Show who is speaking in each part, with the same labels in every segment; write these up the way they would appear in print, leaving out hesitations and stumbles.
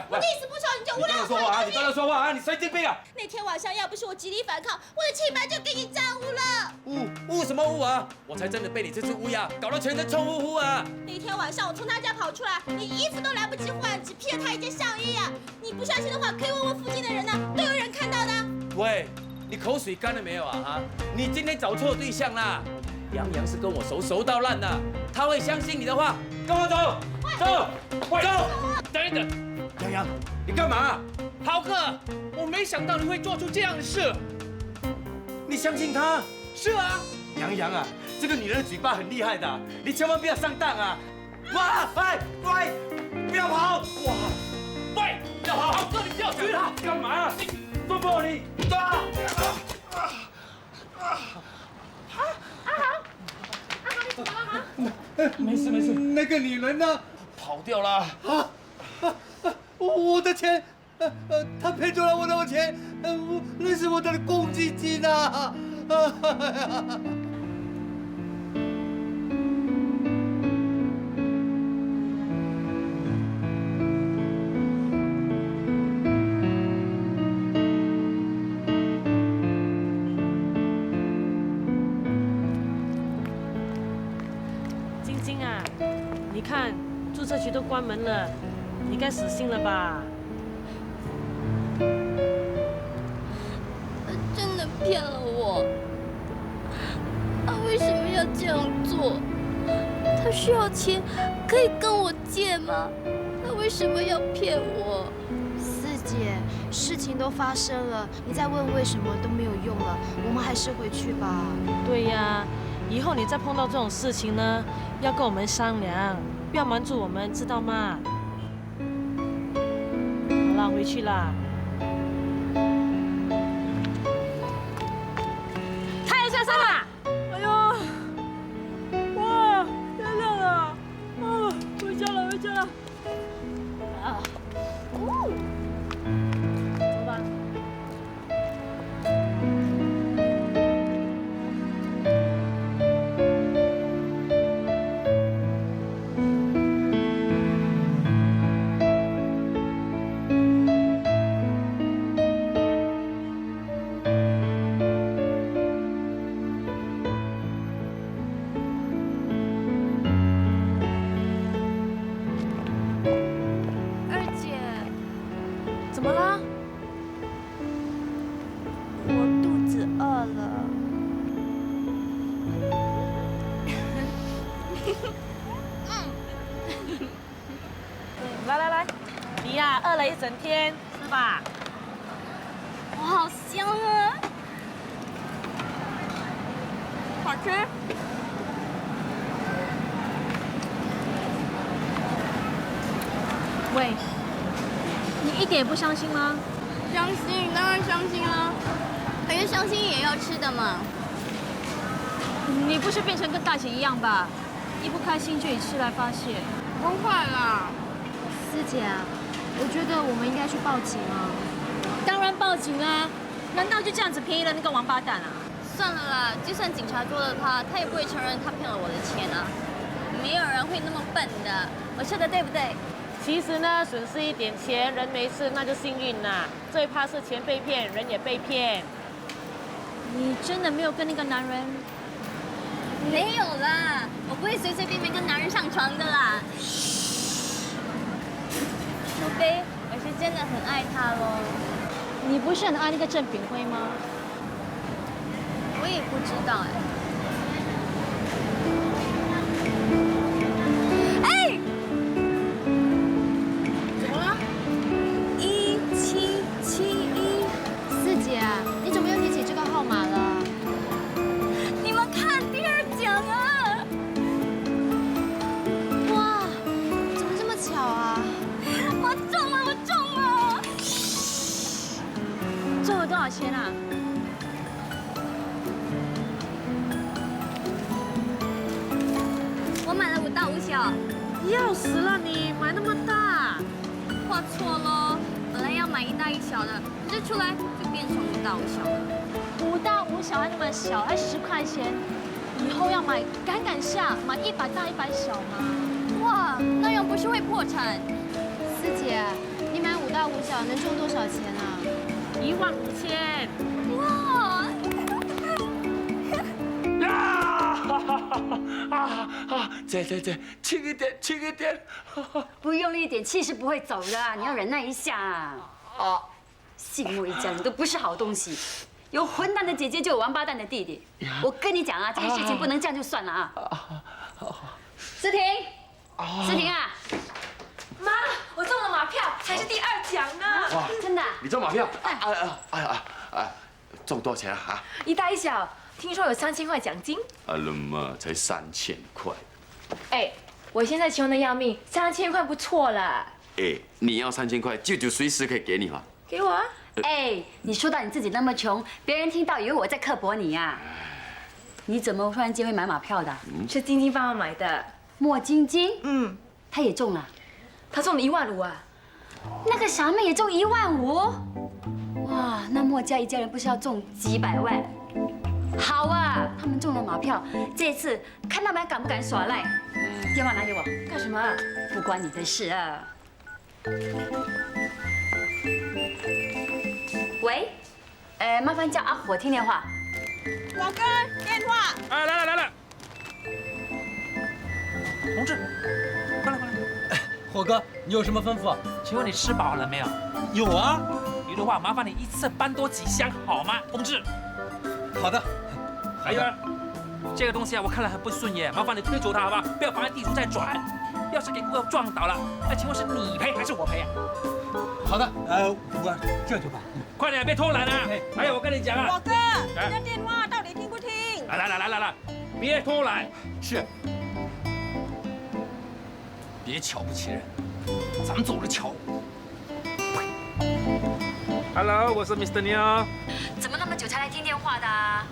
Speaker 1: 我意思不熟你就无聊说话啊！你不要说话啊！你神经病啊！
Speaker 2: 那天晚上要不是我极力反抗，我的清白就给你玷污了。
Speaker 1: 污什么污啊？我才真的被你这只乌鸦搞得全身臭乎乎啊！
Speaker 2: 那天晚上我从他家跑出来，连衣服都来不及换，只披了他一件上衣啊！你不相信的话，可以问问附近的人啊，都有人看到的。
Speaker 1: 喂，你口水干了没有啊？哈，你今天找错对象啦！杨洋是跟我熟到烂的，他会相信你的话。跟我走，走，
Speaker 3: 等一等，
Speaker 1: 杨洋，你干嘛？
Speaker 3: 豪哥，我没想到你会做出这样的事。
Speaker 1: 你相信他？
Speaker 3: 是啊，
Speaker 1: 杨洋啊，这个女人的嘴巴很厉害的，你千万不要上当啊！哇，喂，不要跑！哇，
Speaker 3: 喂，
Speaker 1: 不要跑！
Speaker 3: 豪哥，你不要追他！
Speaker 1: 干嘛？放过你！
Speaker 3: 没事。
Speaker 4: 那个女人呢？
Speaker 3: 跑掉了。
Speaker 4: 我的钱，她骗走了我的钱，那是我的公积金啊！
Speaker 5: 晶晶啊，你看注册局都关门了，你该死心了吧？
Speaker 2: 他真的骗了我，他为什么要这样做？他需要钱，可以跟我借吗？他为什么要骗我？
Speaker 6: 四姐，事情都发生了，你再问为什么都没有用了，我们还是回去吧。
Speaker 5: 对呀，以后你再碰到这种事情呢，要跟我们商量，不要瞒住我们，知道吗？好啦，回去啦。太阳下山啦！哎呦，哇，天亮了！啊，回家了。啊，走吧。
Speaker 6: 二姐，
Speaker 5: 怎么了？
Speaker 6: 我肚子饿了。
Speaker 5: 来，你呀，饿了一整天，吃吧。
Speaker 2: 我好香啊！好吃。
Speaker 6: 喂，你一点也不伤心吗？
Speaker 2: 伤心，当然伤心啦。可是伤心也要吃的嘛。
Speaker 6: 你不是变成跟大姐一样吧？一不开心就以吃来发泄。
Speaker 2: 不会啦。
Speaker 6: 四姐啊，我觉得我们应该去报警啊。
Speaker 5: 当然报警啊！难道就这样子便宜了那个王八蛋啊？
Speaker 2: 算了啦，就算警察捉了他，他也不会承认他骗了我的钱啊。没有人会那么笨的，我说的对不对？
Speaker 5: 其实呢，损失一点钱，人没事那就幸运啦。最怕是钱被骗，人也被骗。
Speaker 6: 你真的没有跟那个男人？
Speaker 2: 没有啦，我不会随随便便跟男人上床的啦。除非我是真的很爱他喽。
Speaker 6: 你不是很爱那个郑炳辉吗？
Speaker 2: 我也不知道哎。
Speaker 5: 怎么了
Speaker 2: 1771。
Speaker 6: 四姐啊，你怎么又提起这个号码了？
Speaker 2: 你们看第二奖啊！
Speaker 6: 哇，怎么这么巧啊？
Speaker 2: 我中了！
Speaker 6: 中了多少钱啊？
Speaker 2: 小，
Speaker 5: 要死了你，买那么大。
Speaker 2: 画错喽，本来要买1大1小的，这出来就变成5大5小了。
Speaker 5: 5大5小还那么小，还10块钱。以后要买，赶下，买100大100小嘛。
Speaker 2: 哇，那样不是会破产？
Speaker 6: 四姐，你买5大5小能中多少钱啊
Speaker 5: 15000。
Speaker 2: 哇！
Speaker 1: 姐，轻一点。
Speaker 7: 不用力一点，气是不会走的，你要忍耐一下啊。信莫一家人都不是好东西，有混蛋的姐姐就有王八蛋的弟弟。我跟你讲啊，这个事情不能这样就算了啊。思婷，思婷啊，
Speaker 8: 妈，我中了马票，才是第2奖呢。
Speaker 1: 哇，
Speaker 7: 真的？
Speaker 1: 你中马票？中多少钱啊？
Speaker 8: 1大1小，听说有3000块奖金。
Speaker 1: 啊了嘛，才3000块。
Speaker 8: 哎，我现在穷得要命，3000块不错了。
Speaker 1: 哎，你要3000块，舅舅随时可以给你哈。
Speaker 8: 给我啊。
Speaker 7: 哎，你说到你自己那么穷，别人听到以为我在刻薄你呀。你怎么突然间会买马票的？
Speaker 8: 是晶晶帮我买的。
Speaker 7: 莫晶晶，
Speaker 8: 嗯，
Speaker 7: 她也中了。
Speaker 8: 她中了1万5啊。
Speaker 7: 那个傻妹也中1万5。哇，那莫家一家人不是要中几百万？好啊，他们中了马票，这次看他们还敢不敢耍赖。电话拿给我，
Speaker 8: 干什么啊？
Speaker 7: 不关你的事啊。喂，麻烦叫阿火听电话。
Speaker 9: 火哥，电话。
Speaker 3: 啊，来了。同志，过来。
Speaker 4: 火哥，你有什么吩咐啊？
Speaker 3: 请问你吃饱了没有？
Speaker 4: 有啊。
Speaker 3: 有的话，麻烦你一次搬多几箱好吗，同志？
Speaker 4: 好的。
Speaker 3: 还有，这个东西啊，我看了很不顺眼，麻烦你推走它好吧，不要放在地上再转。要是给顾客撞倒了，那请问是你赔还是我赔啊？
Speaker 4: 好的，我这就办。
Speaker 3: 快点，别偷懒啊！还有，我跟你讲啊，
Speaker 9: 火哥，你的电话到底听不听？
Speaker 3: 来，别偷懒。
Speaker 4: 是。
Speaker 3: 别瞧不起人，咱们走着瞧。Hello， 我是 Mr. 妞。
Speaker 7: 怎么那么久才来听电话的啊？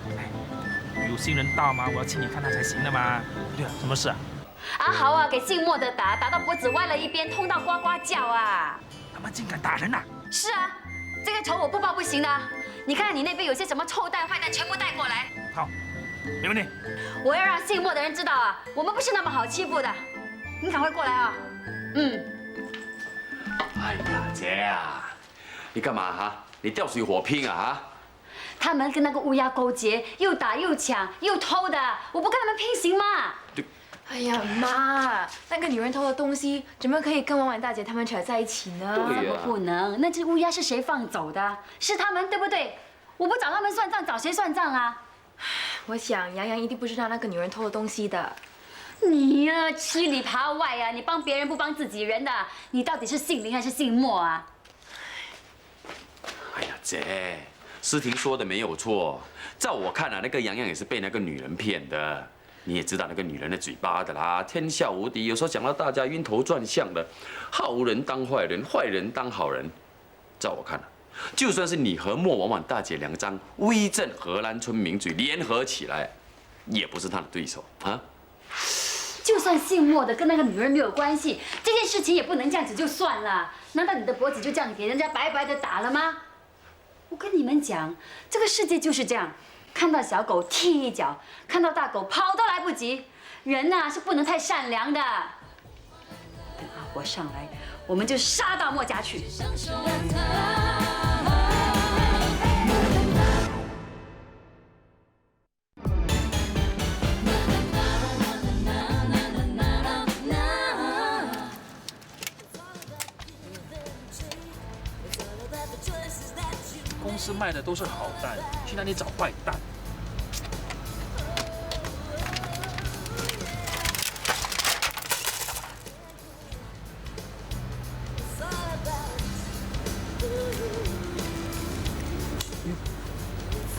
Speaker 3: 有新人到吗？我要请你看他才行的嘛。对了，什么事啊？
Speaker 7: 阿豪啊，给姓莫的打到脖子歪了一边，痛到呱呱叫啊！
Speaker 3: 他们竟敢打人呐！
Speaker 7: 是啊，这个仇我不报不行的。你看看你那边有些什么臭蛋坏蛋，全部带过来。
Speaker 3: 好，没问题。
Speaker 7: 我要让姓莫的人知道啊，我们不是那么好欺负的。你赶快过来啊！
Speaker 1: 哎呀，姐啊，你干嘛哈？你吊水火拼啊哈？
Speaker 7: 他们跟那个乌鸦勾结，又打又抢又偷的，我不跟他们拼行吗？
Speaker 8: 哎呀，妈，那个女人偷的东西，怎么可以跟婉婉大姐他们扯在一起呢？
Speaker 7: 怎么不能？那只乌鸦是谁放走的？是他们，对不对？我不找他们算账，找谁算账啊？
Speaker 8: 我想洋洋一定不知道那个女人偷的东西的。
Speaker 7: 你呀，吃里扒外呀，你帮别人不帮自己人的，你到底是姓林还是姓莫啊？
Speaker 1: 哎呀，姐，诗婷说的没有错，在我看来，那个洋洋也是被那个女人骗的。你也知道那个女人的嘴巴的啦，天下无敌，有时候讲到大家晕头转向的，好人当坏人，坏人当好人。在我看来，就算是你和莫婉婉大姐两张威震荷兰村名嘴联合起来，也不是她的对手啊。
Speaker 7: 就算姓莫的跟那个女人没有关系，这件事情也不能这样子就算了。难道你的脖子就这样给人家白白的打了吗？我跟你们讲，这个世界就是这样。看到小狗踢一脚，看到大狗跑都来不及。人呐，是不能太善良的。等阿国上来，我们就杀到莫家去。
Speaker 3: 公司卖的都是好蛋，去哪里找坏蛋？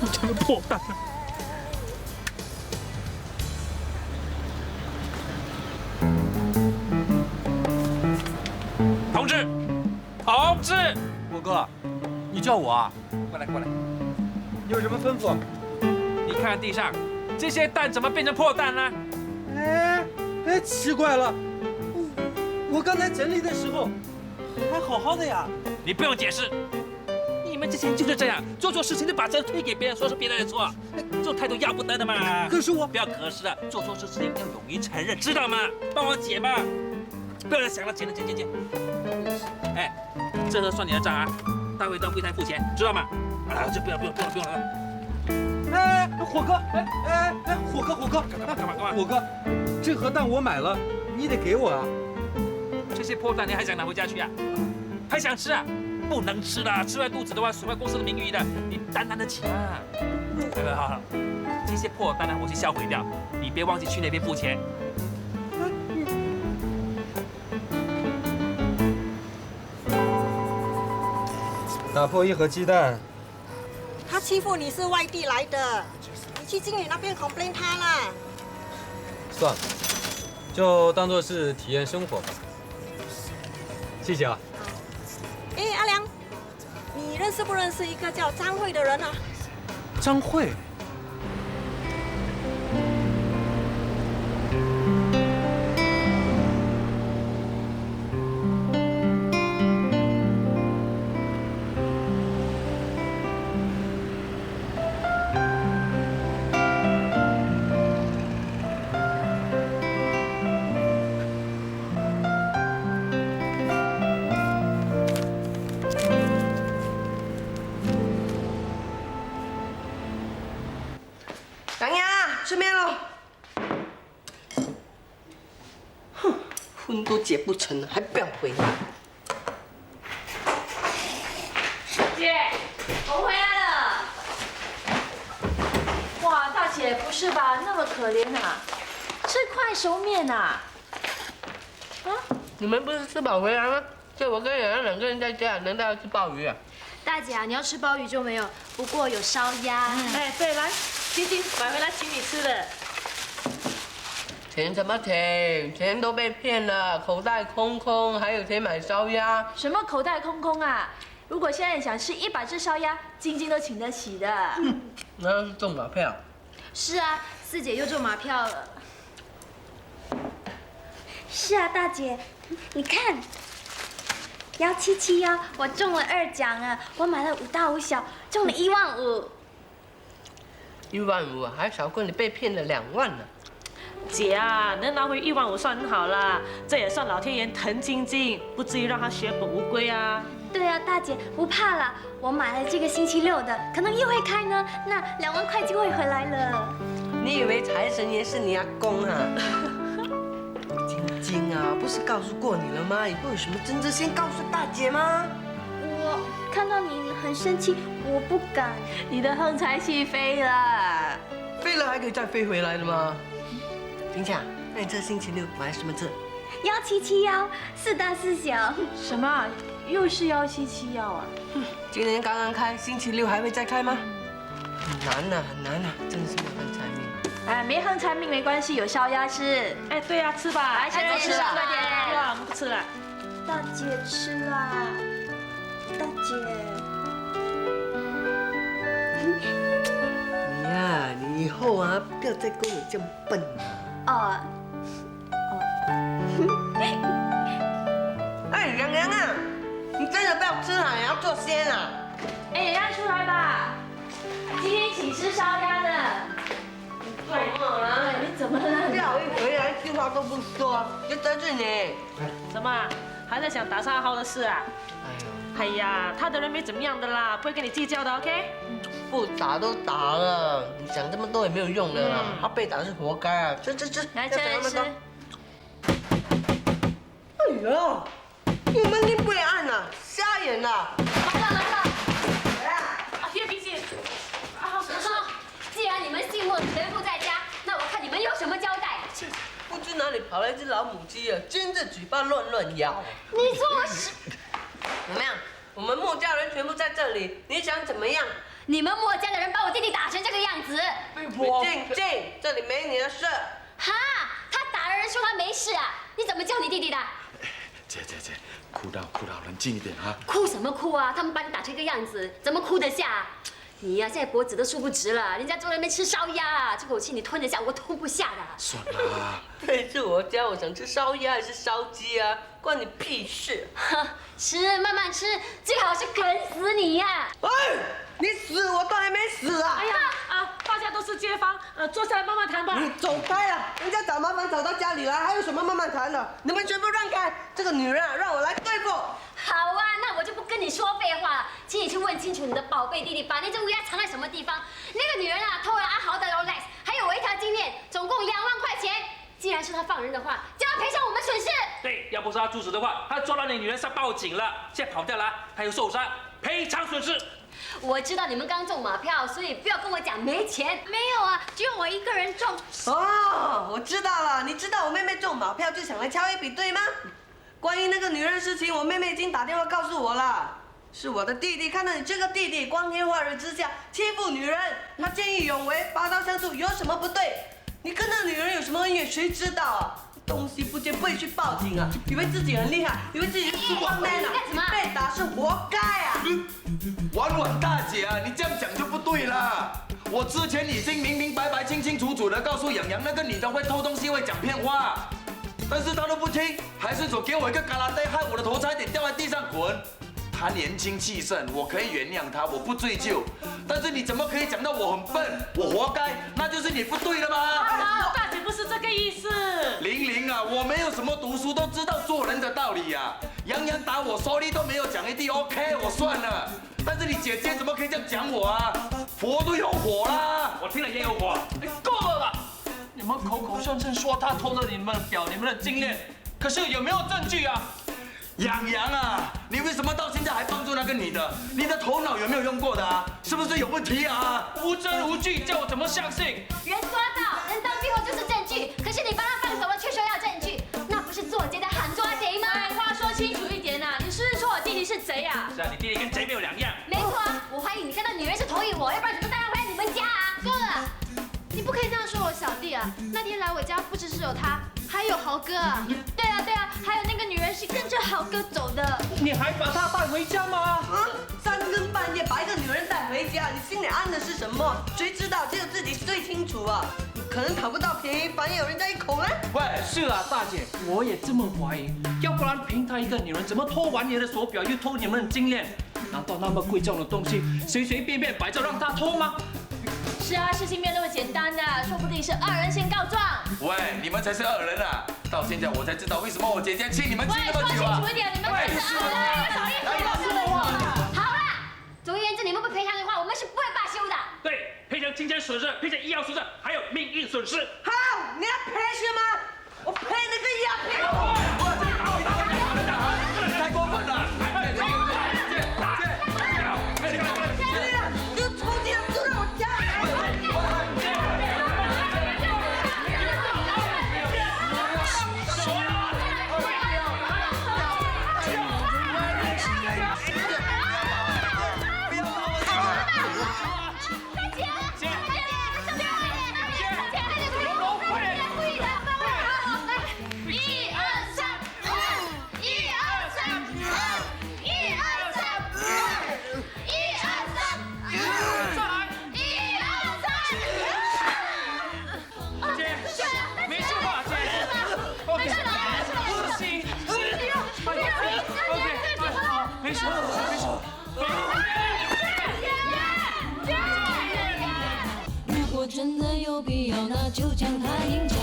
Speaker 3: 我成了破蛋了。同志，同志，
Speaker 4: 火哥，你叫我啊？
Speaker 3: 过来。
Speaker 4: 你有什么吩咐？
Speaker 3: 你看地上这些蛋怎么变成破蛋了？
Speaker 4: 奇怪了，我刚才整理的时候还好好的呀。
Speaker 3: 你不用解释，你们这些人就是这样，做错事情就把责任推给别人，说是别人的错，这种态度要不得的嘛。
Speaker 4: 可是我
Speaker 3: 不要可是了，做错事情要勇于承认，知道吗？帮我解嘛，不要再想了，解。哎，这盒算你的账啊，待会到柜台付钱，知道吗？啊，这不用了。
Speaker 4: 哎，火哥，火哥，
Speaker 3: 干嘛？
Speaker 4: 火哥，这盒蛋我买了，你得给我啊。
Speaker 3: 这些破蛋你还想拿回家去啊？还想吃啊？不能吃了，吃坏肚子的话损坏公司的名誉的，你担得起吗？好，这些破蛋呢我去销毁掉，你别忘记去那边付钱。
Speaker 4: 打破一盒鸡蛋，
Speaker 9: 他欺负你是外地来的，你去经理那边 complain 他啦。
Speaker 4: 算了，就当做是体验生活吧。谢谢啊。
Speaker 9: 哎，阿良，你认识不认识一个叫张慧的人啊？
Speaker 4: 张慧。
Speaker 10: 吃面了。哼，婚都结不成了，还不要回来。
Speaker 5: 姐，我回来了。哇，大姐，不是吧？那么可怜啊，吃快熟面啊？
Speaker 10: 啊？你们不是吃饱回来吗？就我跟洋洋两个人在家，难道要吃鲍鱼啊？
Speaker 6: 大姐啊，你要吃鲍鱼就没有，不过有烧鸭。
Speaker 5: 哎，对，来，晶晶买回来请你吃的。
Speaker 10: 钱什么钱？钱都被骗了，口袋空空，还有钱买烧鸭？
Speaker 5: 什么口袋空空啊？如果现在想吃100只烧鸭，晶晶都请得起的。
Speaker 10: 那是中马票。
Speaker 6: 是啊，四姐又中马票了。
Speaker 2: 是啊，大姐，你看，1771，我中了2奖啊！我买了5大5小，中了1万5。
Speaker 10: 1万5啊，还少过你被骗了2万呢。
Speaker 11: 姐啊，能拿回1万5算很好啦，这也算老天爷疼晶晶，不至于让她血本无归啊。
Speaker 2: 对啊，大姐不怕啦，我买了这个星期6的，可能又会开呢，那2万块就会回来了。
Speaker 10: 你以为财神爷是你阿公啊？晶晶啊，不是告诉过你了吗？以后有什么争执先告诉大姐吗？
Speaker 2: 我看到你很生气，我不敢。
Speaker 5: 你的横财气飞了，
Speaker 10: 飞了还可以再飞回来的吗？婷姐，那你这星期6买什么字
Speaker 2: ？1771，4大4小。
Speaker 5: 什么？又是1771啊？
Speaker 10: 今年刚刚开，星期6还会再开吗？很难呐，很难呐，真是没横财命。
Speaker 5: 哎，没横财命没关系，有烧鸭吃。
Speaker 11: 哎，对呀，吃吧，
Speaker 5: 来，先吃了，快点。
Speaker 11: 对啊，我们不吃了。
Speaker 2: 大姐吃啦，大姐。
Speaker 10: 你呀，你以后啊，不要再跟我这样笨了。哎，洋洋啊，你真的不要吃啊，你要做仙啊！
Speaker 5: 哎，洋洋出来吧，今天请吃烧鸭的。
Speaker 10: 怎么了？
Speaker 5: 你怎么了？
Speaker 10: 不要一回来一句话都不说，就得罪你。
Speaker 11: 什么？还在想打沙豪的事啊？哎呀，他的人没怎么样的啦，不会跟你计较的 ‘，OK？
Speaker 10: 不打都打了，你想这么多也没有用的啦。他被打是活该啊！吃，
Speaker 5: 来吃。
Speaker 10: 哎呀，你们你不会按啊，瞎眼呐！
Speaker 7: 来了。
Speaker 11: 啊，叶冰心。
Speaker 7: 啊，既然你们姓莫全部在家，那我看你们有什么交代？
Speaker 10: 不知哪里跑来一只老母鸡啊，尖着嘴巴乱咬。
Speaker 7: 你做事
Speaker 10: 怎么样？我们穆家人全部在这里，你想怎么样？
Speaker 7: 你们莫家的人把我弟弟打成这个样子。
Speaker 10: 静，这里没你的事。
Speaker 7: 哈，他打了人说他没事啊，你怎么救你弟弟的？
Speaker 1: 姐，哭到，冷静一点啊！
Speaker 7: 哭什么哭啊？他们把你打成这个样子，怎么哭得下？你呀、现在脖子都竖不直了，人家坐在那边吃烧鸭，这口气你吞得下，我吞不下的。
Speaker 1: 算了，
Speaker 10: 这是我家，我想吃烧鸭还是烧鸡啊，关你屁事！
Speaker 7: 吃慢慢吃，最好是啃死你呀！
Speaker 10: 哎，你死我都还没死啊！
Speaker 11: 哎呀大家都是街坊，坐下来慢慢谈吧。
Speaker 10: 你走开啊！人家找麻烦找到家里来，还有什么慢慢谈的？你们全部让开！这个女人啊，让我来对付。
Speaker 7: 好啊，那我就不跟你说废话了，请你去问清楚你的宝贝弟弟，把那只乌鸦藏在什么地方。那个女人啊，偷了阿豪的 Rolex， 还有我一条金链，总共2万块钱。既然是他放人的话，就要赔偿我们损失。
Speaker 3: 对，要不是他阻止的话，他抓到那女人上报警了，现在跑掉了，还有受伤，赔偿损失。
Speaker 7: 我知道你们刚中马票，所以不要跟我讲没钱。
Speaker 2: 没有啊，只有我一个人中。
Speaker 10: 哦，我知道了，你知道我妹妹中马票就想来敲一笔对吗？关于那个女人的事情，我妹妹已经打电话告诉我了。是我的弟弟看到你这个弟弟光天化日之下欺负女人，他见义勇为，拔刀相助，有什么不对？你跟那女人有什么恩怨，谁知道啊？东西不见不会去报警啊，以为自己很厉害，以为自己是 Superman 啊，被打是活该啊！
Speaker 1: 婉婉大姐啊，你这样讲就不对啦。我之前已经明明白白、清清楚楚的告诉洋洋，那个女的会偷东西、会讲骗话，但是她都不听，还是说给我一个嘎啦带，害我的头差点掉在地上滚。她年轻气盛，我可以原谅她，我不追究。但是你怎么可以讲到我很笨，我活该？那就是你不对了吗？
Speaker 11: 大姐不是这个意思。
Speaker 1: 玲玲啊，我没有什么读书，都知道做人的道理呀。洋洋打我，sorry都没有讲一句 OK， 我算了。但是你姐姐怎么可以这样讲我啊？佛都有火啦！
Speaker 3: 我听了也有火，够了吧？你们口口声声说他偷了你们的表、你们的金链，可是有没有证据啊？
Speaker 1: 洋洋啊，你为什么到现在还帮助那个女的？你的头脑有没有用过的啊？是不是有问题啊？
Speaker 3: 无证无据，叫我怎么相信？
Speaker 7: 人抓到，人当逼后就是证据。可是你帮他放手了，却说要证据，那不是做贼的喊抓贼吗？
Speaker 5: 话说清楚一点呐，你是不是说我弟弟是贼啊？
Speaker 3: 是啊，你弟弟跟贼没有两样。
Speaker 7: 没错啊，我怀疑你跟那女人是同意我，要不然怎么带他回来你们家啊？
Speaker 2: 够了，你不可以这样说我小弟啊！那天来我家不只是有他，还有豪哥啊！对啊，还有那个女人是跟着豪哥走的。
Speaker 3: 你还把他带回家吗？
Speaker 10: 啊！3更半夜把一个女人带回家，你心里安的是什么？谁知道？只有自己最清楚啊！可能讨不到便宜，反而有人家一口呢。
Speaker 3: 喂，是啊，大姐，我也这么怀疑。要不然凭他一个女人，怎么偷完你的手表，又偷你们的金链？难道那么贵重的东西，随随便便摆着让他偷吗？
Speaker 5: 是啊，事情没有那么简单的，说不定是2人先告状。
Speaker 1: 喂，你们才是2人啊！到现在我才知道为什么我姐姐气你们气
Speaker 5: 喂，
Speaker 1: 那么久啊！
Speaker 5: 说清楚一点，你们才是2人，少一点说话。
Speaker 7: 好啦，总而言之，你们不赔偿的话，我们是不会罢休的。
Speaker 3: 对，赔偿金钱损失，赔偿医药损失，还有命运损失。
Speaker 10: 好，你要赔是吗？我赔那个也要赔。
Speaker 1: 太过分了！
Speaker 10: 就抽筋就让我家。
Speaker 3: 没事。
Speaker 12: 如果真的有必要，那就将它赢家。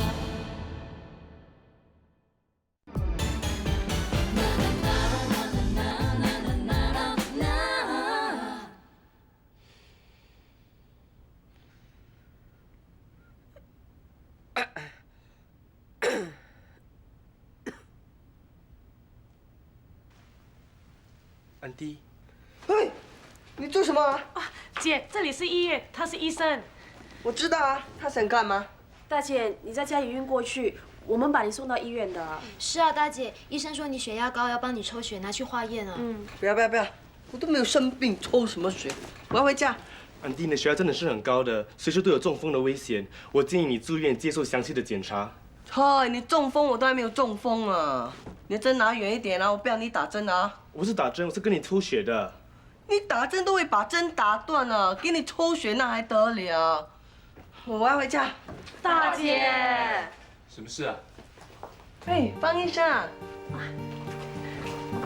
Speaker 10: 安迪，嘿，你做什么啊？
Speaker 11: 姐，这里是医院，他是医生。
Speaker 10: 我知道啊，他想干嘛？
Speaker 13: 大姐，你在家里晕过去，我们把你送到医院的。
Speaker 6: 是啊，大姐，医生说你血压高，要帮你抽血拿去化验啊。
Speaker 10: 不要，我都没有生病，抽什么血？我要回家。
Speaker 14: 安迪，你的血压真的是很高的，随时都有中风的危险。我建议你住院接受详细的检查。
Speaker 10: 嗨，你中风，我都还没有中风啊！你的针拿远一点啊，我不要你打针啊！
Speaker 14: 我不是打针，我是跟你抽血的。
Speaker 10: 你打针都会把针打断了，给你抽血那还得了？我要回家。
Speaker 13: 大姐，
Speaker 3: 什么事啊？
Speaker 10: 哎，方医生啊。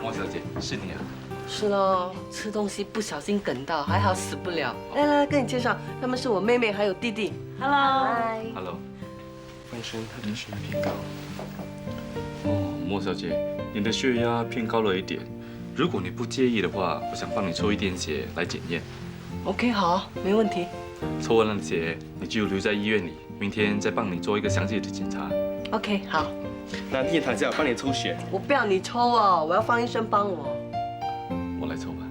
Speaker 3: 莫小姐，是你啊？
Speaker 10: 是咯，吃东西不小心梗到，还好死不了。来，跟你介绍，他们是我妹妹还有弟弟。
Speaker 3: Hello。
Speaker 14: 方医生，他的血压偏高。
Speaker 15: 哦，莫小姐，你的血压偏高了一点。如果你不介意的话，我想帮你抽一点血来检验。
Speaker 10: OK， 好，没问题。
Speaker 15: 抽完了血，你就留在医院里，明天再帮你做一个详细的检查。
Speaker 10: OK， 好。
Speaker 14: 那弟弟躺下，我帮你抽血。
Speaker 10: 我不要你抽哦，我要方医生帮我。
Speaker 15: 我来抽吧。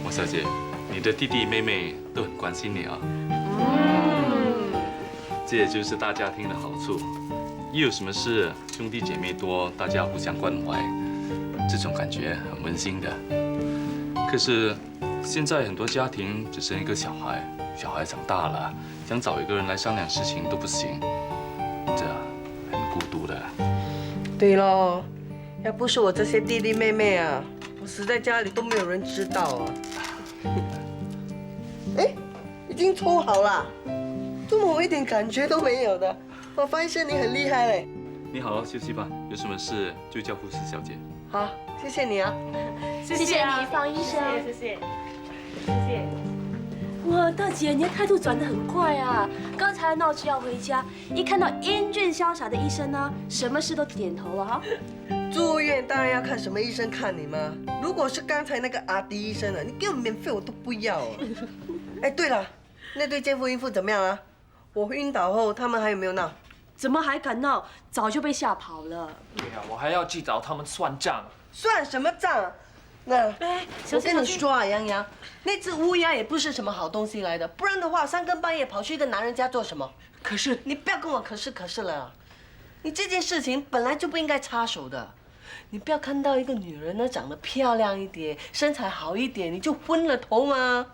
Speaker 15: 莫小姐，你的弟弟妹妹都很关心你啊。这也就是大家庭的好处。一有什么事，兄弟姐妹多，大家互相关怀，这种感觉很温馨的。可是现在很多家庭只生一个小孩，小孩长大了，想找一个人来商量事情都不行，这很孤独的。
Speaker 10: 对咯，要不是我这些弟弟妹妹啊，我死在家里都没有人知道啊。哎，已经抽好了，怎么我一点感觉都没有的？我方医生你很厉害嘞。
Speaker 15: 你好好休息吧，有什么事就叫护士小姐。
Speaker 10: 好，谢谢你啊。
Speaker 13: 谢谢你，方医生。
Speaker 11: 谢谢。
Speaker 13: 哇，大姐，你的态度转得很快啊！刚才闹着要回家，一看到英俊潇洒的医生呢，什么事都点头了哈。
Speaker 10: 住院当然要看什么医生看你嘛。如果是刚才那个阿迪医生啊，你给我免费我都不要啊。哎，对了，那对奸夫淫妇怎么样啊？我晕倒后他们还有没有闹？
Speaker 13: 怎么还敢闹？早就被吓跑了。
Speaker 3: 对呀，我还要去找他们算账。
Speaker 10: 算什么账？那我跟你说啊，杨洋，那只乌鸦也不是什么好东西来的，不然的话，三更半夜跑去一个男人家做什么？
Speaker 3: 可是
Speaker 10: 你不要跟我可是了，你这件事情本来就不应该插手的。你不要看到一个女人呢长得漂亮一点，身材好一点，你就昏了头吗？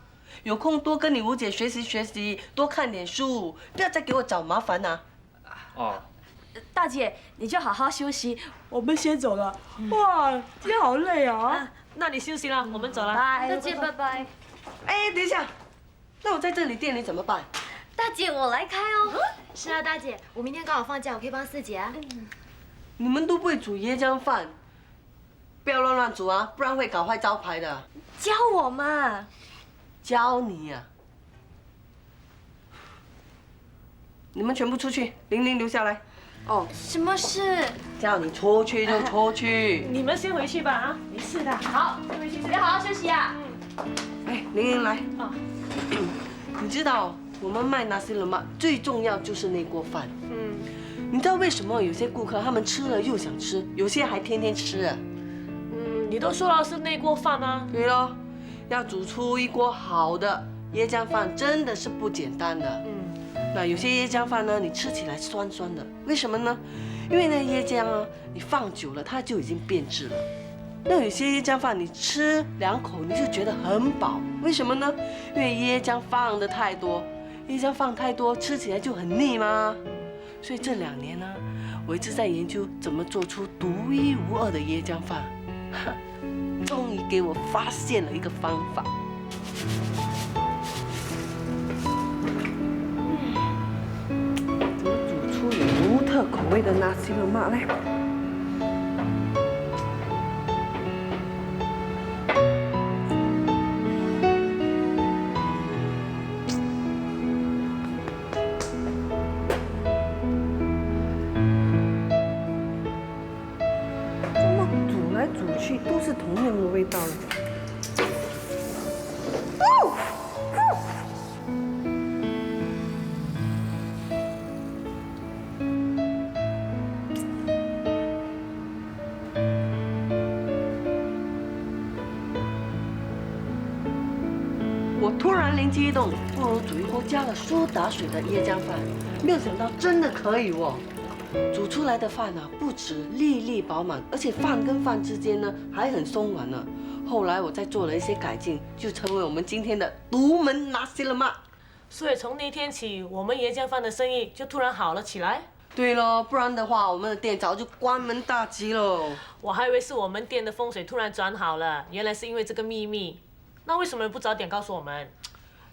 Speaker 10: 有空多跟你吴姐学习，多看点书，不要再给我找麻烦呐。
Speaker 3: 哦。
Speaker 13: 大姐，你就好好休息，我们先走了。哇，今天好累啊！
Speaker 11: 那你休息了，我们走了。
Speaker 2: 大姐，拜拜。
Speaker 10: 哎，等一下，那我在这里店里怎么办？
Speaker 2: 大姐，我来开哦。
Speaker 6: 是啊，大姐，我明天刚好放假，我可以帮四姐啊。
Speaker 10: 你们都不会煮椰浆饭，不要乱煮啊，不然会搞坏招牌的。
Speaker 13: 教我嘛。
Speaker 10: 教你呀。你们全部出去，玲玲留下来。
Speaker 13: 哦，什么事？
Speaker 10: 叫你出去就出去。
Speaker 11: 你们先回去吧啊，没事的。
Speaker 13: 好，先回去，要好好休息啊。
Speaker 10: 哎，玲玲来。啊。你知道我们卖拿西了吗？最重要就是那锅饭。你知道为什么有些顾客他们吃了又想吃，有些还天天吃啊？
Speaker 11: 你都说了是那锅饭啊。
Speaker 10: 对咯，要煮出一锅好的椰浆饭真的是不简单的。那有些椰浆饭呢，你吃起来酸酸的，为什么呢？因为那椰浆啊，你放久了它就已经变质了。那有些椰浆饭你吃2口你就觉得很饱，为什么呢？因为椰浆放的太多，椰浆放太多吃起来就很腻嘛。所以这2年呢，我一直在研究怎么做出独一无二的椰浆饭，终于给我发现了一个方法。独特口味的拿西勒玛嘞。怎么煮来煮去都是同样的味道呢？我突然灵机一动，不如煮一锅加了苏打水的椰浆饭。没有想到真的可以哦！煮出来的饭呢，不止粒粒饱满，而且饭跟饭之间呢还很松软呢。后来我再做了一些改进，就成为我们今天的独门拿西勒玛。
Speaker 11: 所以从那天起，我们椰浆饭的生意就突然好了起来。
Speaker 10: 对咯，不然的话，我们的店早就关门大吉喽。
Speaker 11: 我还以为是我们店的风水突然转好了，原来是因为这个秘密。那为什么不早点告诉我们？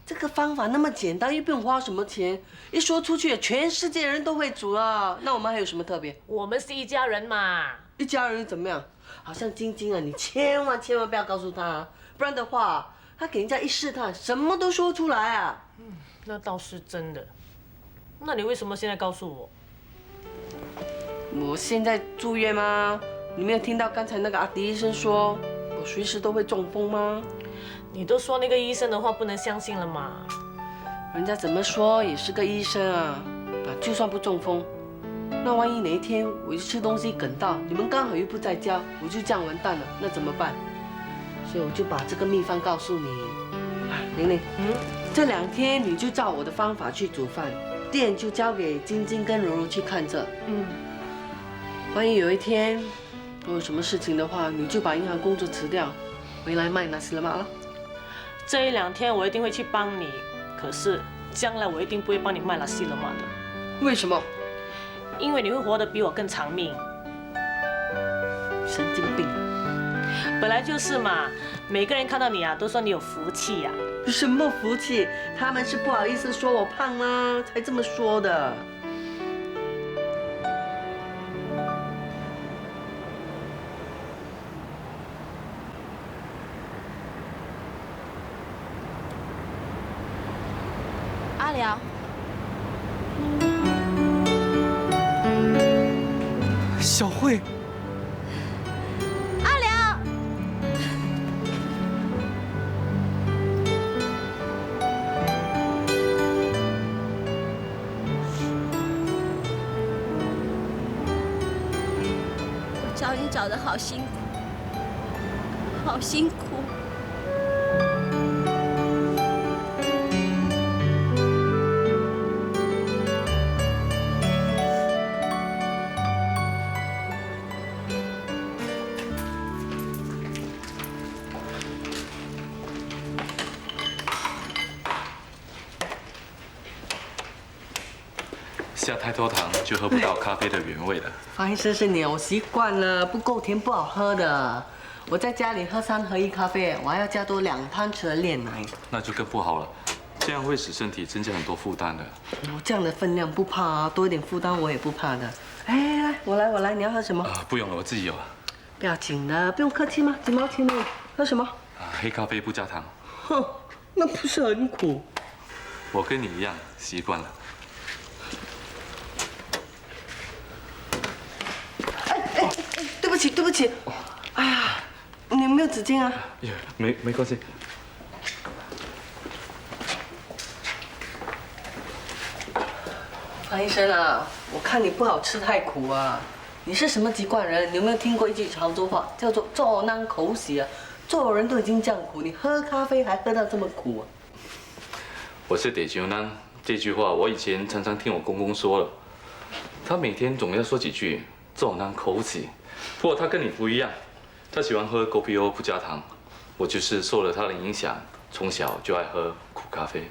Speaker 10: 这个方法那么简单，又不用花什么钱，一说出去，全世界人都会煮了。那我们还有什么特别？
Speaker 11: 我们是一家人嘛。
Speaker 10: 一家人怎么样？好像晶晶啊，你千万不要告诉他，不然的话，他给人家一试探，什么都说出来啊。
Speaker 11: 那倒是真的。那你为什么现在告诉我？
Speaker 10: 我现在住院吗？你没有听到刚才那个阿迪医生说，我随时都会中风吗？
Speaker 11: 你都说那个医生的话不能相信了嘛？
Speaker 10: 人家怎么说也是个医生啊，就算不中风，那万一哪一天我一吃东西梗到，你们刚好又不在家，我就这样完蛋了，那怎么办？所以我就把这个秘方告诉你。玲玲，这2天你就照我的方法去煮饭，店就交给晶晶跟柔柔去看着。万一有一天我有什么事情的话，你就把银行工作辞掉，回来卖那西了嘛了。
Speaker 11: 这1-2天我一定会去帮你，可是将来我一定不会帮你卖拉西了嘛的。
Speaker 10: 为什么？
Speaker 11: 因为你会活得比我更长命。
Speaker 10: 神经病！
Speaker 11: 本来就是嘛，每个人看到你啊，都说你有福气呀。
Speaker 10: 什么福气？他们是不好意思说我胖啦，才这么说的。
Speaker 6: 阿良，
Speaker 14: 小慧，
Speaker 6: 阿良，
Speaker 2: 我找你找得好辛苦，好辛苦。
Speaker 15: 下太多糖就喝不到咖啡的原味了。
Speaker 10: 方医生是你，我习惯了，不够甜不好喝的。我在家里喝3合1咖啡，我还要加多2汤匙的炼奶。
Speaker 15: 那就更不好了，这样会使身体增加很多负担的。
Speaker 10: 我这样的分量不怕啊，多一点负担我也不怕的。哎，来，我来，你要喝什么？
Speaker 15: 不用了，我自己有。
Speaker 10: 不要紧的，不用客气吗？几毛钱呢？喝什么？
Speaker 15: 黑咖啡不加糖。
Speaker 10: 哼，那不是很苦？
Speaker 15: 我跟你一样习惯了。
Speaker 10: 对不起，哎呀，你有没有纸巾啊？
Speaker 15: 没关系。
Speaker 10: 方医生啊，我看你不好吃太苦啊。你是什么籍贯人？你有没有听过一句潮州话，叫做“做囊口喜”啊？做人都已经这样苦，你喝咖啡还喝到这么苦啊？
Speaker 15: 我是得酒囊，这句话我以前常常听我公公说了，他每天总要说几句“做囊口喜”。不过他跟你不一样，他喜欢喝枸杞欧不加糖。我就是受了他的影响，从小就爱喝苦咖啡。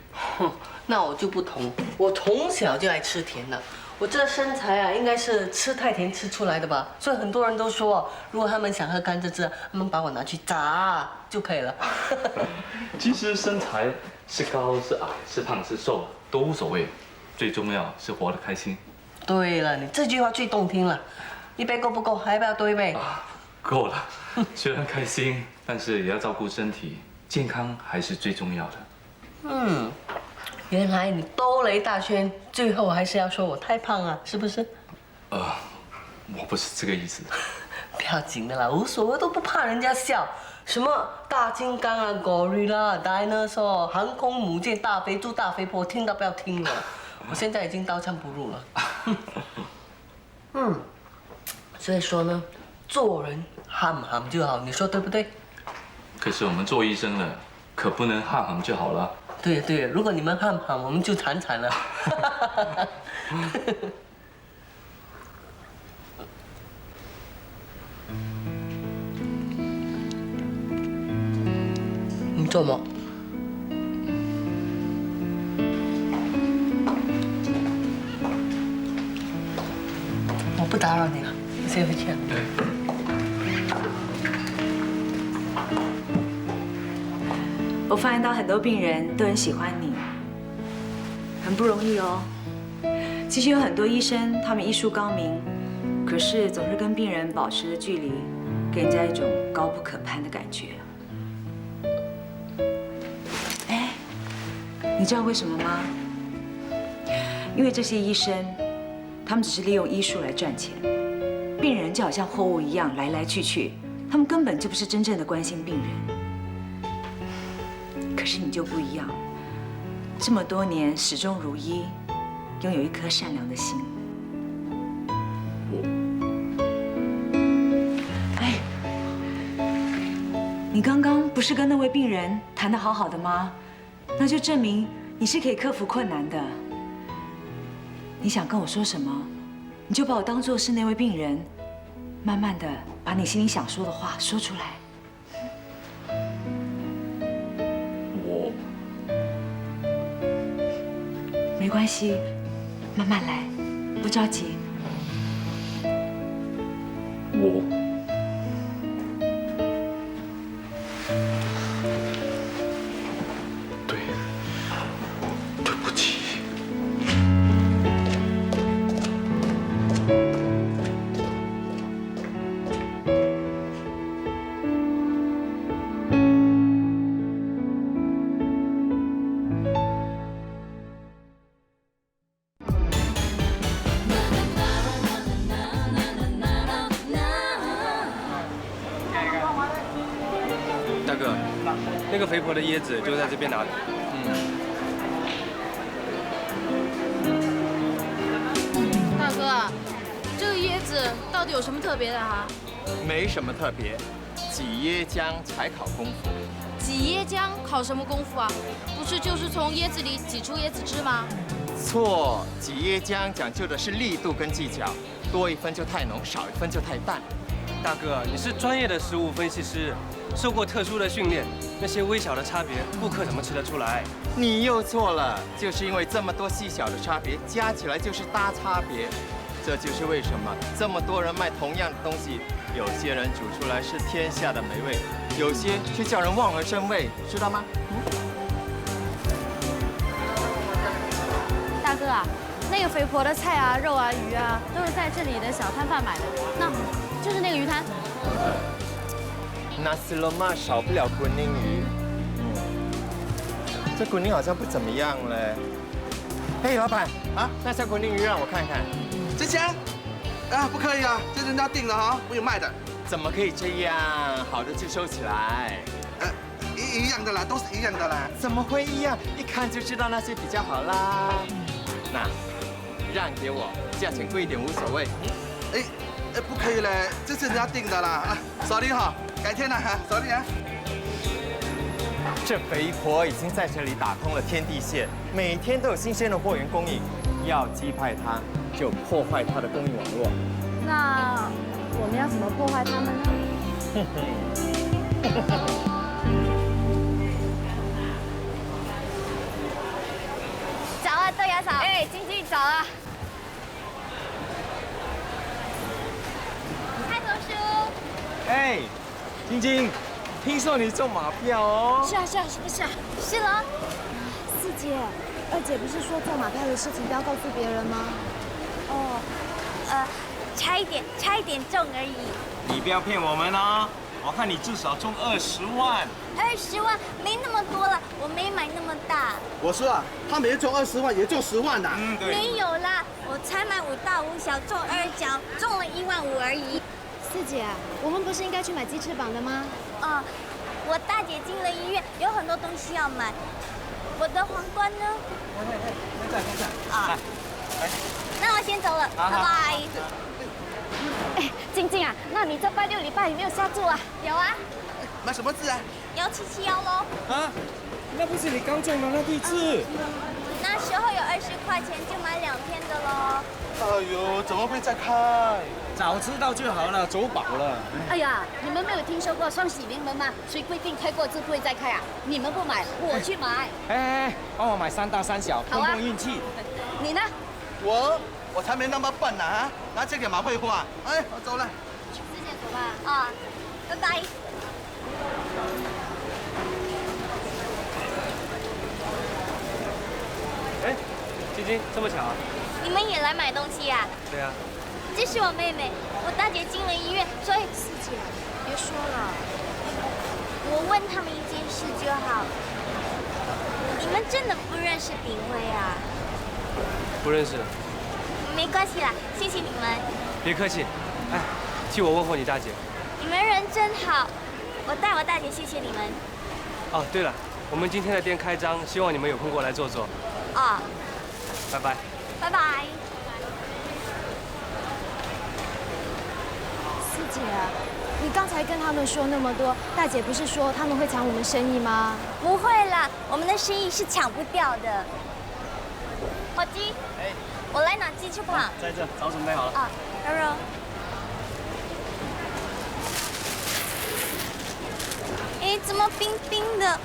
Speaker 10: 那我就不同，我从小就爱吃甜的。我这身材啊，应该是吃太甜吃出来的吧？所以很多人都说，如果他们想喝甘蔗汁，他们把我拿去炸就可以了。
Speaker 15: 其实身材是高是矮是胖是瘦都无所谓，最重要是活得开心。
Speaker 10: 对了，你这句话最动听了。1杯够不够？还要不要多1杯？
Speaker 15: 够了，虽然开心，但是也要照顾身体，健康还是最重要的。
Speaker 10: 原来你兜了一大圈，最后还是要说我太胖啊，是不是？
Speaker 15: 我不是这个意思。
Speaker 10: 不要紧的啦，无所谓，都不怕人家笑。什么大金刚啊、gorilla、dinosaur、航空母舰、大飞猪、大飞婆，听到不要听了。我现在已经刀枪不入了。所以说呢，做人喊喊就好，你说对不对？
Speaker 15: 可是我们做医生的，可不能喊喊就好了。
Speaker 10: 对，如果你们喊喊，我们就惨了。你做么？不打扰你了，我先回去了。
Speaker 16: 我发现到很多病人都很喜欢你，很不容易哦。其实有很多医生，他们医术高明，可是总是跟病人保持着距离，给人家一种高不可攀的感觉。哎，你知道为什么吗？因为这些医生，他们只是利用医术来赚钱，病人就好像货物一样来来去去，他们根本就不是真正的关心病人。可是你就不一样，这么多年始终如一，拥有一颗善良的心。哎，你刚刚不是跟那位病人谈得好好的吗？那就证明你是可以克服困难的。你想跟我说什么，你就把我当作是那位病人，慢慢的把你心里想说的话说出来。没关系，慢慢来，不着急。
Speaker 15: 对不起。
Speaker 4: 大哥，那个肥婆的椰子就在这边拿的。
Speaker 6: 大哥，这个椰子到底有什么特别的啊？
Speaker 17: 没什么特别，挤椰浆才考功夫。
Speaker 6: 挤椰浆考什么功夫啊？不是就是从椰子里挤出椰子汁吗？
Speaker 17: 错，挤椰浆讲究的是力度跟技巧，多一分就太浓，少一分就太淡。
Speaker 4: 大哥，你是专业的食物分析师，受过特殊的训练，那些微小的差别，顾客怎么吃得出来？
Speaker 17: 你又错了，就是因为这么多细小的差别，加起来就是大差别。这就是为什么这么多人卖同样的东西，有些人煮出来是天下的美味，有些却叫人望而生畏，知道吗？
Speaker 6: 大哥啊，那个肥婆的菜啊、肉啊、鱼啊，都是在这里的小摊贩买的。那就是那个鱼摊。
Speaker 17: 那斯罗玛少不了滚宁鱼。这滚宁好像不怎么样嘞。嘿，老板啊，那条滚宁鱼让我看看。
Speaker 18: 真香？啊，不可以啊，这人家订了哈，不有卖的。
Speaker 17: 怎么可以这样？好的就收起来。
Speaker 18: 一样的啦，都是一样的啦。
Speaker 17: 怎么会一样？一看就知道那些比较好啦。那让给我，价钱贵一点无所谓。
Speaker 18: 不可以嘞，这是人家订的啦啊，sorry哈，改天了哈，sorry啊。
Speaker 17: 这肥婆已经在这里打通了天地线，每天都有新鲜的货源供应。要击败她，就破坏她的供应网络。
Speaker 6: 那我们要怎么破坏他们呢？
Speaker 2: 早啊，豆芽嫂。哎，晶晶早啊。嗨，同叔。
Speaker 17: 哎，晶晶，听说你中马票哦。
Speaker 6: 是啊。
Speaker 2: 是了。
Speaker 6: 四姐，二姐不是说中马票的事情不要告诉别人吗？
Speaker 2: 哦，差一点中而已。
Speaker 17: 你不要骗我们哦，我看你至少中20万。
Speaker 2: 20万没那么多了，我没买那么大。
Speaker 18: 我说啊，他没中20万，也中10万呐。
Speaker 17: 对。
Speaker 2: 没有啦，我才买5大5小，中2奖，中了1万5而已。
Speaker 6: 四姐，我们不是应该去买鸡翅膀的吗？
Speaker 2: 我大姐进了医院，有很多东西要买。我的皇冠呢？
Speaker 17: 在。
Speaker 2: 那我先走了，拜拜。
Speaker 6: 哎，晶晶啊，那你这拜6礼拜有没有下注啊？
Speaker 2: 有啊。
Speaker 18: 买什么字啊？
Speaker 2: 有771喽。
Speaker 17: 啊？那不是你刚中的那地字？
Speaker 2: 那时候有20块钱就买2天的喽。
Speaker 18: 哎呦，怎么会再开？
Speaker 17: 早知道就好了，走饱了。
Speaker 6: 哎呀，你们没有听说过双喜临门吗？谁规定开过就不会再开啊？你们不买，我去买。
Speaker 17: 哎，帮我买3大3小，碰碰运气。
Speaker 6: 你呢？
Speaker 18: 我我才没那么笨呢啊！拿这个马绘画，哎，我走了。
Speaker 2: 师姐走吧。啊，拜拜。
Speaker 4: 哎，晶晶，这么巧啊？
Speaker 2: 你们也来买东西呀？
Speaker 4: 对啊。
Speaker 2: 这是我妹妹，我大姐进了医院，所以
Speaker 6: 四姐，别说了，
Speaker 2: 我问他们一件事就好。你们真的不认识炳辉啊？
Speaker 4: 不认识。
Speaker 2: 没关系啦，谢谢你们。
Speaker 4: 别客气，哎，替我问候你大姐。
Speaker 2: 你们人真好，我带我大姐谢谢你们。
Speaker 4: 哦，对了，我们今天的店开张，希望你们有空过来坐坐。
Speaker 2: 啊，
Speaker 4: 拜拜。
Speaker 2: 拜拜。
Speaker 6: 四姐，你刚才跟他们说那么多，大姐不是说他们会抢我们生意吗？
Speaker 2: 不会啦，我们的生意是抢不掉的。伙计，我来拿鸡翅膀。
Speaker 4: 在这，早准备好了。
Speaker 2: 啊，柔柔。哎，怎么冰冰的？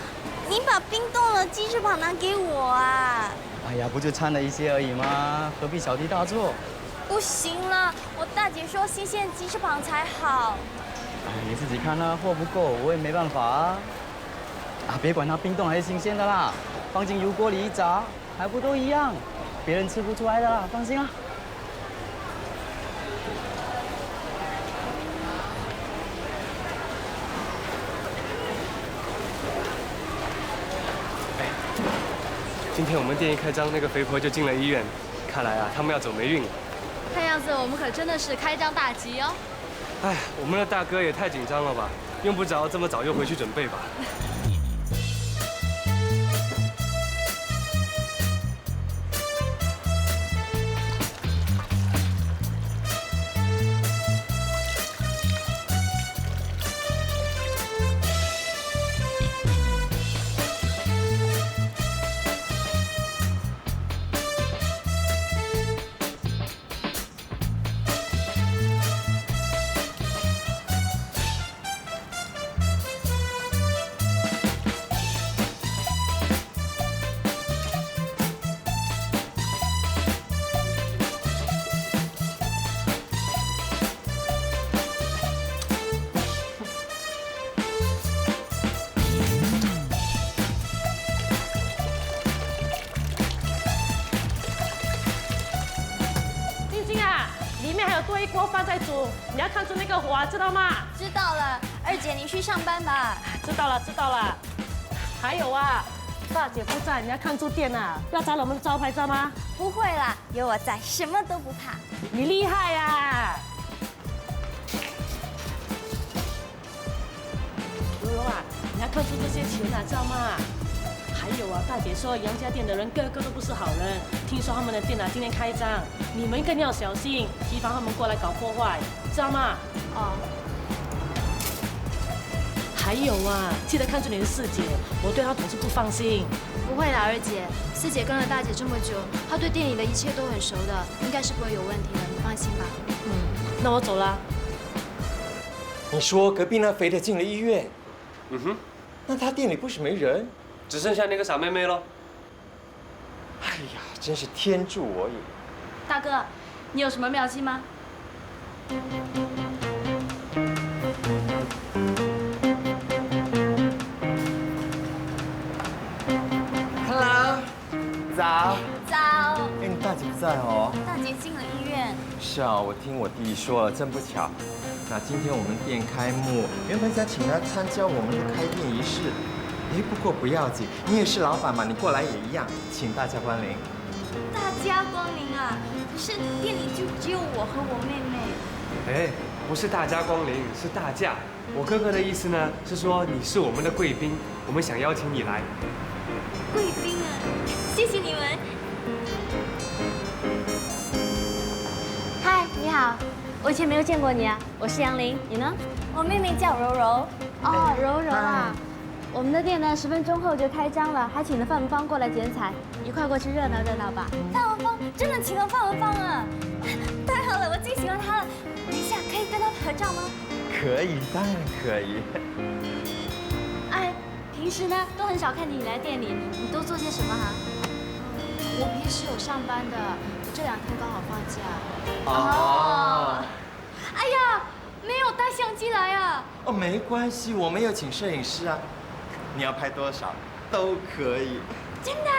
Speaker 2: 你把冰冻了鸡翅膀拿给我啊！
Speaker 19: 哎呀，不就掺了一些而已吗？何必小题大做？
Speaker 2: 不行了，我大姐说新鲜鸡翅膀才好。
Speaker 19: 哎，你自己看啊，货不够，我也没办法啊。啊，别管它冰冻还是新鲜的啦，放进油锅里一炸，还不都一样？别人吃不出来的啦，放心啦。
Speaker 4: 今天我们店一开张，那个肥婆就进了医院，看来啊，他们要走霉运了。
Speaker 13: 看样子我们可真的是开张大吉哦。
Speaker 4: 哎，我们的大哥也太紧张了吧，用不着这么早就回去准备吧。
Speaker 11: 多一锅饭在煮，你要看住那个火啊，知道吗？
Speaker 2: 知道了，二姐你去上班吧。
Speaker 11: 知道了，知道了。还有啊，大姐不在，你要看住店啊，不要砸了我们的招牌，知道吗？
Speaker 2: 不会啦，有我在，什么都不怕。
Speaker 11: 你厉害呀！如柔啊，你要看住这些钱啊，知道吗？还有啊，大姐说杨家店的人个个都不是好人，听说他们的店啊今天开张，你们更要小心，提防他们过来搞破坏，知道吗？哦。还有啊，记得看住你的四姐，我对她总是不放心。
Speaker 6: 不会啦，二姐，四姐跟了大姐这么久，她对店里的一切都很熟的，应该是不会有问题的，你放心吧。
Speaker 11: 那我走了。
Speaker 17: 你说隔壁那肥的进了医院？嗯哼，那他店里不是没人？
Speaker 4: 只剩下那个傻妹妹了。
Speaker 17: 哎呀，真是天助我也！
Speaker 13: 大哥，你有什么妙计吗？
Speaker 17: Hello， 早。
Speaker 2: 早。
Speaker 17: 哎，你大姐不在哦。
Speaker 2: 大姐进了医院。
Speaker 17: 是啊，我听我弟弟说了，真不巧。那今天我们店开幕，原本想请他参加我们的开店仪式。 哎，不过不要紧，你也是老板嘛，你过来也一样，请大驾光临。
Speaker 2: 大驾光临啊！可是店里就只有我和我妹妹。
Speaker 4: 哎，不是大驾光临，是大驾。我哥哥的意思呢，是说你是我们的贵宾，我们想邀请你来。
Speaker 2: 贵宾啊，谢谢你们。
Speaker 13: 嗨，你好，我以前没有见过你啊，我是杨玲，你呢？
Speaker 2: 我妹妹叫柔柔。
Speaker 13: 哦，柔柔啊。 我们的店呢，10分钟后就开张了，还请了范文芳过来剪彩，一块过去热闹热闹吧。
Speaker 2: 范文芳真的请了范文芳啊！太好了，我最喜欢她了。等一下可以跟她合照吗？
Speaker 17: 可以，当然可以。
Speaker 13: 哎，平时呢都很少看见你来店里，你都做些什么哈？
Speaker 6: 我平时有上班的，我这2天刚好放假。
Speaker 17: 哦。
Speaker 2: 哎呀，没有带相机来啊！
Speaker 17: 哦，没关系，我们有请摄影师啊。你要拍多少都可以。
Speaker 2: 真的？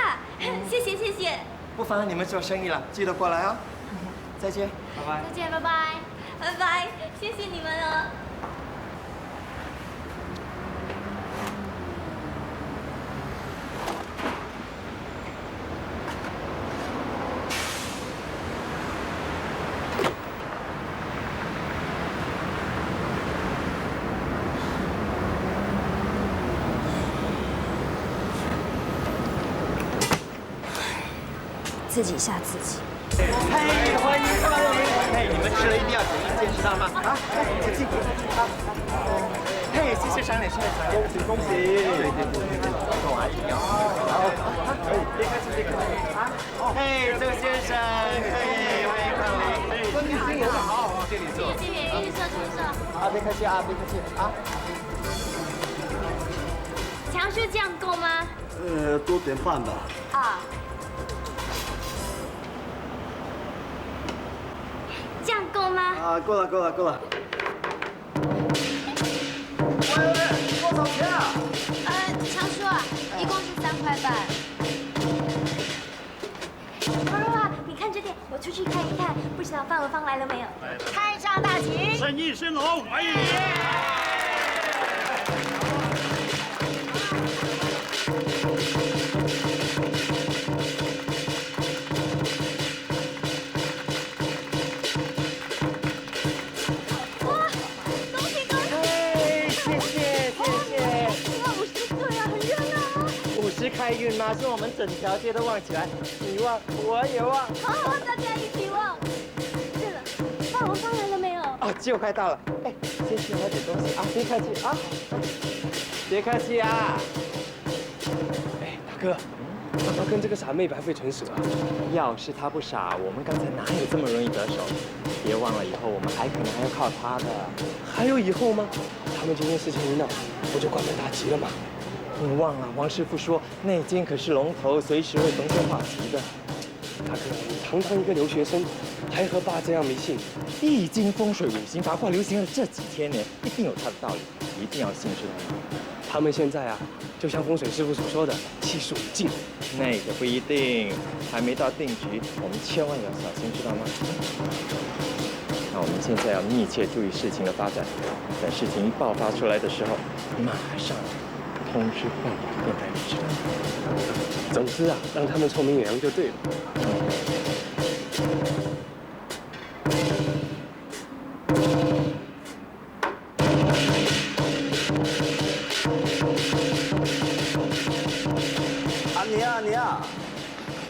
Speaker 2: 谢谢谢谢。
Speaker 17: 不妨碍你们做生意了，记得过来哦。再见，
Speaker 4: 拜拜。
Speaker 2: 再见，拜拜，拜拜，谢谢你们哦。
Speaker 6: 自己吓自己。
Speaker 17: 嘿，欢迎光临！嘿，你们吃了一定要点1件，知道吗？啊，请进。嘿，谢谢商量先生，恭喜恭喜！对，哇，一定要。好，别客气别客气啊！嘿，周先生，嘿，欢迎光临！欢迎新人，好，往这里坐。
Speaker 2: 谢谢预设。
Speaker 17: 啊，别客气啊，别客气啊。
Speaker 2: 强叔这样够吗？
Speaker 20: 多点半吧。
Speaker 2: 啊。这样够吗？
Speaker 20: 啊，够了。喂，多少钱啊？
Speaker 6: 强叔啊，一共是3块半。
Speaker 2: 柔柔啊，你看这店，我出去看一看，不知道范文芳来了没有？开上大吉，
Speaker 20: 生意兴隆，哎呀！
Speaker 17: 开运嘛，是我们整条街都旺起来，你旺我也旺。
Speaker 2: 好，大家一起旺。对了，范文芳来了没有？
Speaker 17: 哦，就快到了。哎，先去买点东西啊，别客气啊，别客气啊。
Speaker 4: 哎，大哥，爸爸跟这个傻妹白费唇舌啊。
Speaker 17: 要是他不傻，我们刚才哪有这么容易得手？别忘了，以后我们可能还要靠他的。
Speaker 4: 还有以后吗？他们这件事情一闹，不就关门大吉了吗？
Speaker 17: 你忘了，王师傅说那间可是龙头，随时会逢凶化吉的。
Speaker 4: 大哥，你堂堂一个留学生，还和爸这样迷信？
Speaker 17: 易经、风水、五行八卦流行了这几天呢，一定有它的道理，一定要信，知道吗？
Speaker 4: 他们现在啊，就像风水师傅所说的，气数已尽。
Speaker 17: 那个不一定，还没到定局，我们千万要小心，知道吗？那我们现在要密切注意事情的发展，等事情一爆发出来的时候，马上通知办理电台，知道吗？
Speaker 4: 总之啊，让他们臭名远扬就对了。
Speaker 20: 你啊！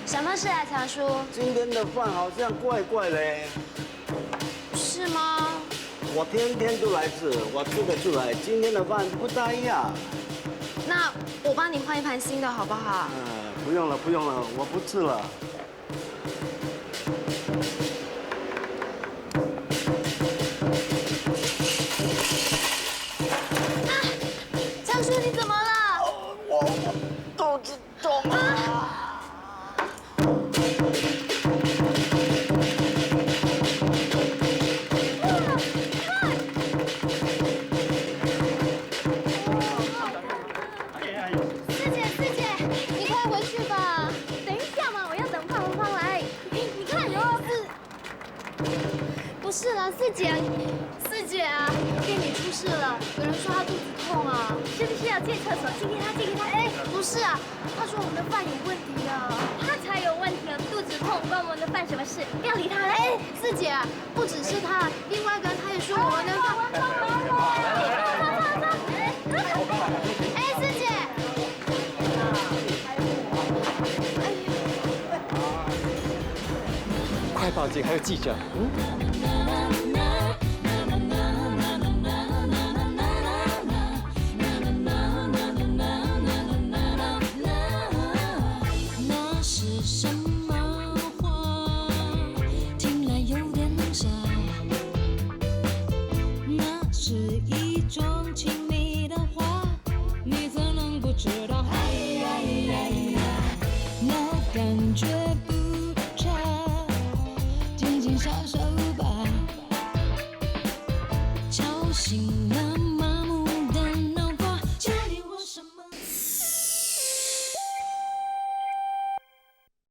Speaker 6: 什么事啊，强叔？
Speaker 20: 今天的饭好像怪怪的。
Speaker 6: 是吗？
Speaker 20: 我天天都来吃，我吃得出来，今天的饭不大一样。
Speaker 6: 那我帮你换一盘新的好不好？
Speaker 20: 不用了，我不吃了。
Speaker 6: 啊，强叔你怎么了？
Speaker 20: 我肚子痛啊！
Speaker 6: 是啦，四姐啊，店里出事了，有人说她肚子痛啊，
Speaker 2: 是不是要借厕所？借给她。
Speaker 6: 哎，不是啊，她说我们的饭有问题啊，
Speaker 2: 她才有问题啊，肚子痛关我们的饭什么事？不要理她了。
Speaker 6: 哎，四姐，不只是她，另外一个人他也说我们的饭。哎，四姐。
Speaker 17: 快报警，还有记者。
Speaker 12: 那是什么话？听来有点傻。那是一种亲密的话，你怎能不知道？哎呀呀呀，那感觉。新郎